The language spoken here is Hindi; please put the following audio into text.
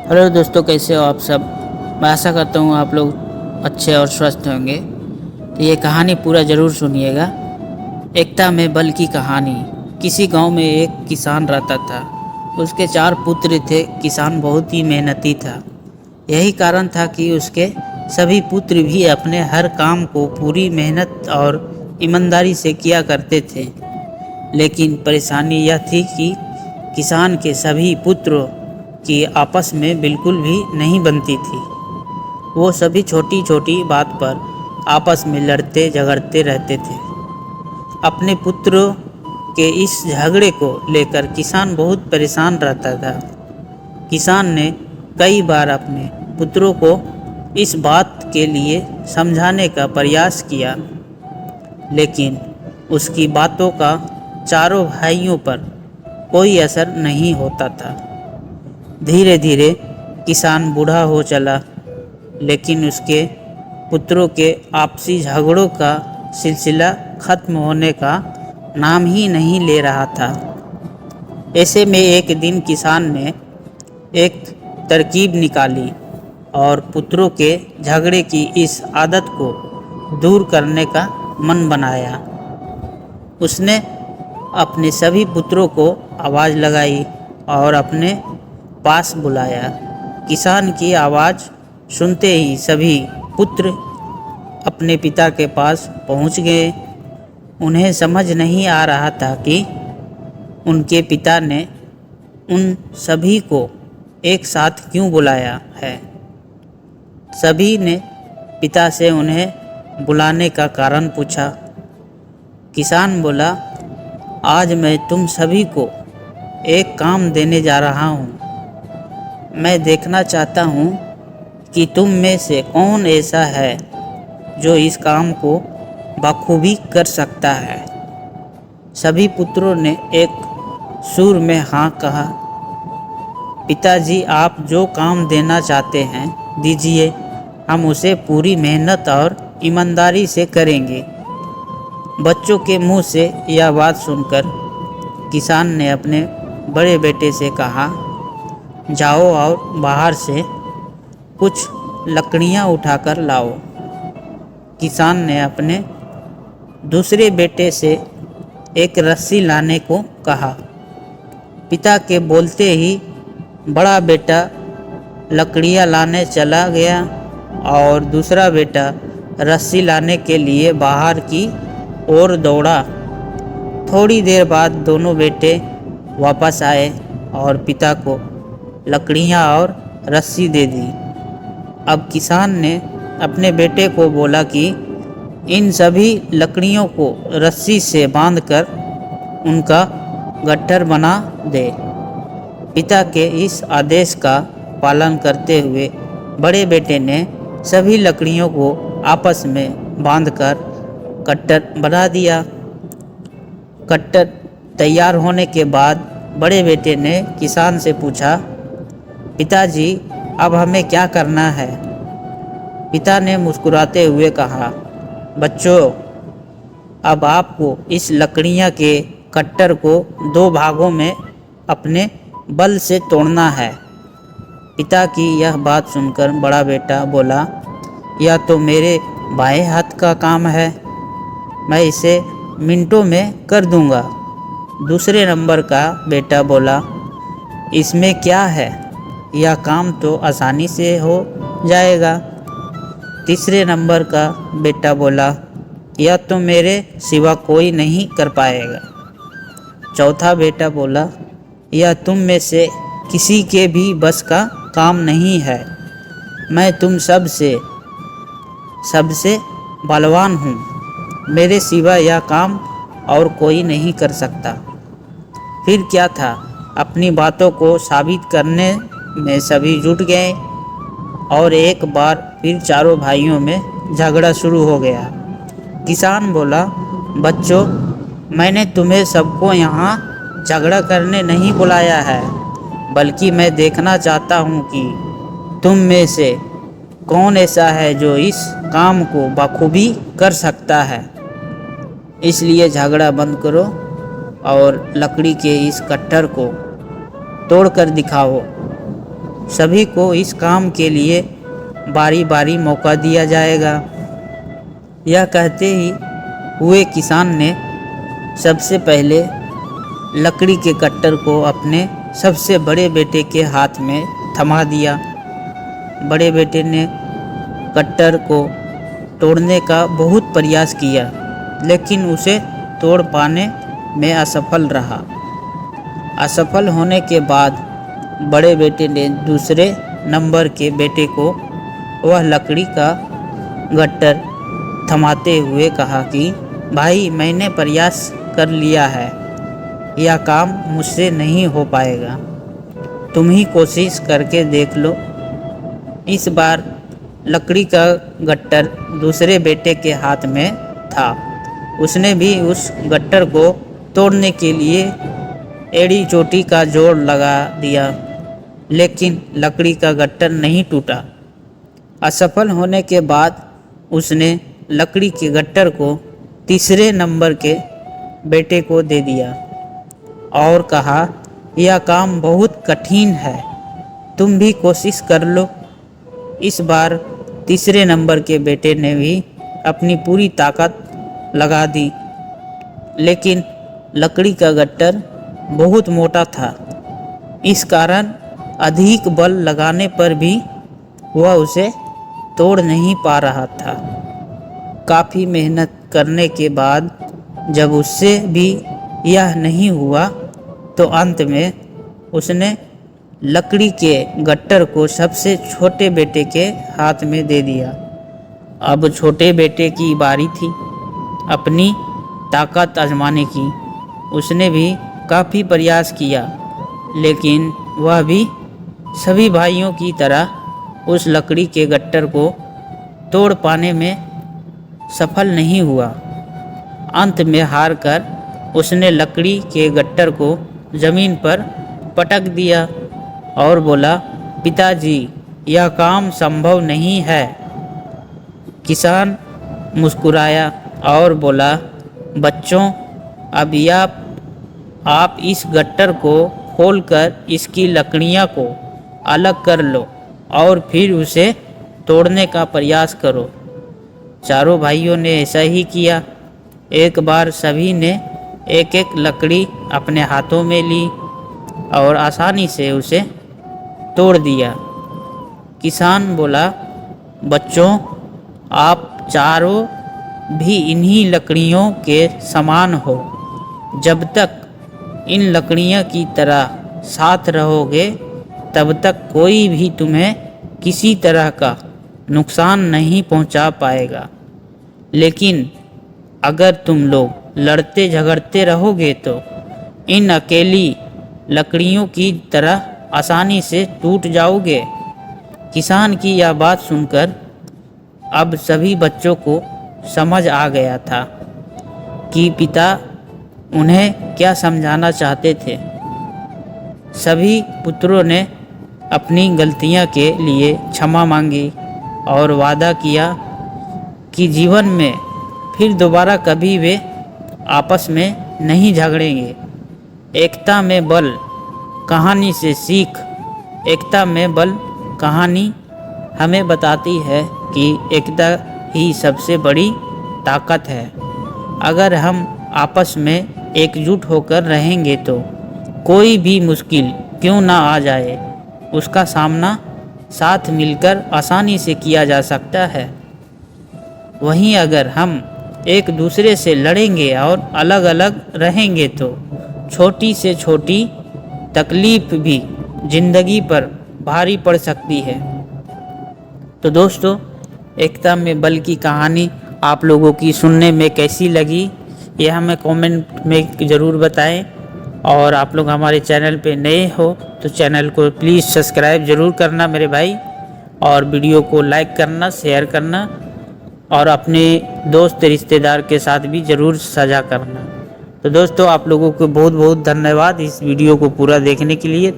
हेलो दोस्तों, कैसे हो आप सब। मैं आशा करता हूँ आप लोग अच्छे और स्वस्थ होंगे। तो ये कहानी पूरा ज़रूर सुनिएगा। एकता में बल की कहानी। किसी गांव में एक किसान रहता था। उसके 4 पुत्र थे। किसान बहुत ही मेहनती था। यही कारण था कि उसके सभी पुत्र भी अपने हर काम को पूरी मेहनत और ईमानदारी से किया करते थे। लेकिन परेशानी यह थी कि किसान के सभी पुत्रों की आपस में बिल्कुल भी नहीं बनती थी। वो सभी छोटी छोटी बात पर आपस में लड़ते झगड़ते रहते थे। अपने पुत्रों के इस झगड़े को लेकर किसान बहुत परेशान रहता था। किसान ने कई बार अपने पुत्रों को इस बात के लिए समझाने का प्रयास किया, लेकिन उसकी बातों का चारों भाइयों पर कोई असर नहीं होता था। धीरे धीरे किसान बूढ़ा हो चला, लेकिन उसके पुत्रों के आपसी झगड़ों का सिलसिला खत्म होने का नाम ही नहीं ले रहा था। ऐसे में एक दिन किसान ने एक तरकीब निकाली और पुत्रों के झगड़े की इस आदत को दूर करने का मन बनाया। उसने अपने सभी पुत्रों को आवाज़ लगाई और अपने पास बुलाया। किसान की आवाज़ सुनते ही सभी पुत्र अपने पिता के पास पहुंच गए। उन्हें समझ नहीं आ रहा था कि उनके पिता ने उन सभी को एक साथ क्यों बुलाया है। सभी ने पिता से उन्हें बुलाने का कारण पूछा। किसान बोला, आज मैं तुम सभी को एक काम देने जा रहा हूँ। मैं देखना चाहता हूँ कि तुम में से कौन ऐसा है जो इस काम को बखूबी कर सकता है। सभी पुत्रों ने एक सुर में हाँ कहा। पिताजी, आप जो काम देना चाहते हैं दीजिए, हम उसे पूरी मेहनत और ईमानदारी से करेंगे। बच्चों के मुंह से यह बात सुनकर किसान ने अपने बड़े बेटे से कहा, जाओ और बाहर से कुछ लकड़ियां उठाकर लाओ। किसान ने अपने दूसरे बेटे से एक रस्सी लाने को कहा। पिता के बोलते ही बड़ा बेटा लकड़ियां लाने चला गया और दूसरा बेटा रस्सी लाने के लिए बाहर की ओर दौड़ा। थोड़ी देर बाद दोनों बेटे वापस आए और पिता को लकड़ियां और रस्सी दे दी। अब किसान ने अपने बेटे को बोला कि इन सभी लकड़ियों को रस्सी से बांधकर उनका गट्ठर बना दे। पिता के इस आदेश का पालन करते हुए बड़े बेटे ने सभी लकड़ियों को आपस में बांधकर कट्टर बना दिया। कट्टर तैयार होने के बाद बड़े बेटे ने किसान से पूछा, पिताजी, अब हमें क्या करना है। पिता ने मुस्कुराते हुए कहा, बच्चों, अब आपको इस लकड़ियाँ के कट्टर को 2 भागों में अपने बल से तोड़ना है। पिता की यह बात सुनकर बड़ा बेटा बोला, यह तो मेरे बाएं हाथ का काम है, मैं इसे मिनटों में कर दूंगा। दूसरे नंबर का बेटा बोला, इसमें क्या है, यह काम तो आसानी से हो जाएगा। तीसरे नंबर का बेटा बोला, यह तो मेरे सिवा कोई नहीं कर पाएगा। चौथा बेटा बोला, यह तुम में से किसी के भी बस का काम नहीं है, मैं तुम सबसे बलवान हूँ, मेरे सिवा यह काम और कोई नहीं कर सकता। फिर क्या था, अपनी बातों को साबित करने में सभी जुट गए और एक बार फिर चारों भाइयों में झगड़ा शुरू हो गया। किसान बोला, बच्चों, मैंने तुम्हें सबको यहाँ झगड़ा करने नहीं बुलाया है, बल्कि मैं देखना चाहता हूँ कि तुम में से कौन ऐसा है जो इस काम को बखूबी कर सकता है। इसलिए झगड़ा बंद करो और लकड़ी के इस कट्टर को तोड़कर दिखाओ। सभी को इस काम के लिए बारी बारी मौका दिया जाएगा। यह कहते ही हुए किसान ने सबसे पहले लकड़ी के कट्टर को अपने सबसे बड़े बेटे के हाथ में थमा दिया। बड़े बेटे ने कट्टर को तोड़ने का बहुत प्रयास किया, लेकिन उसे तोड़ पाने में असफल रहा। असफल होने के बाद बड़े बेटे ने दूसरे नंबर के बेटे को वह लकड़ी का गट्टर थमाते हुए कहा कि भाई, मैंने प्रयास कर लिया है, यह काम मुझसे नहीं हो पाएगा, तुम ही कोशिश करके देख लो। इस बार लकड़ी का गट्टर दूसरे बेटे के हाथ में था। उसने भी उस गट्टर को तोड़ने के लिए एड़ी चोटी का जोर लगा दिया, लेकिन लकड़ी का गट्टर नहीं टूटा। असफल होने के बाद उसने लकड़ी के गट्टर को तीसरे नंबर के बेटे को दे दिया और कहा, यह काम बहुत कठिन है, तुम भी कोशिश कर लो। इस बार तीसरे नंबर के बेटे ने भी अपनी पूरी ताकत लगा दी, लेकिन लकड़ी का गट्टर बहुत मोटा था। इस कारण अधिक बल लगाने पर भी वह उसे तोड़ नहीं पा रहा था। काफ़ी मेहनत करने के बाद जब उससे भी यह नहीं हुआ, तो अंत में उसने लकड़ी के गट्टर को सबसे छोटे बेटे के हाथ में दे दिया। अब छोटे बेटे की बारी थी अपनी ताकत आजमाने की। उसने भी काफ़ी प्रयास किया, लेकिन वह भी सभी भाइयों की तरह उस लकड़ी के गट्टर को तोड़ पाने में सफल नहीं हुआ। अंत में हार कर उसने लकड़ी के गट्टर को ज़मीन पर पटक दिया और बोला, पिताजी, यह काम संभव नहीं है। किसान मुस्कुराया और बोला, बच्चों, अब आप इस गट्टर को खोलकर इसकी लकड़ियाँ को अलग कर लो और फिर उसे तोड़ने का प्रयास करो। चारों भाइयों ने ऐसा ही किया। एक बार सभी ने एक एक लकड़ी अपने हाथों में ली और आसानी से उसे तोड़ दिया। किसान बोला, बच्चों, आप चारों भी इन्हीं लकड़ियों के समान हो। जब तक इन लकड़ियों की तरह साथ रहोगे, तब तक कोई भी तुम्हें किसी तरह का नुकसान नहीं पहुंचा पाएगा। लेकिन अगर तुम लोग लड़ते झगड़ते रहोगे तो इन अकेली लकड़ियों की तरह आसानी से टूट जाओगे। किसान की यह बात सुनकर अब सभी बच्चों को समझ आ गया था कि पिता उन्हें क्या समझाना चाहते थे। सभी पुत्रों ने अपनी गलतियां के लिए क्षमा मांगी और वादा किया कि जीवन में फिर दोबारा कभी वे आपस में नहीं झगड़ेंगे। एकता में बल कहानी से सीख। एकता में बल कहानी हमें बताती है कि एकता ही सबसे बड़ी ताकत है। अगर हम आपस में एकजुट होकर रहेंगे तो कोई भी मुश्किल क्यों ना आ जाए, उसका सामना साथ मिलकर आसानी से किया जा सकता है। वहीं अगर हम एक दूसरे से लड़ेंगे और अलग अलग रहेंगे तो छोटी से छोटी तकलीफ भी जिंदगी पर भारी पड़ सकती है। तो दोस्तों, एकता में बल की कहानी आप लोगों की सुनने में कैसी लगी, यह हमें कमेंट में ज़रूर बताएं। और आप लोग हमारे चैनल पे नए हो तो चैनल को प्लीज़ सब्सक्राइब ज़रूर करना मेरे भाई, और वीडियो को लाइक करना, शेयर करना और अपने दोस्त रिश्तेदार के साथ भी ज़रूर साझा करना। तो दोस्तों, आप लोगों को बहुत बहुत धन्यवाद इस वीडियो को पूरा देखने के लिए।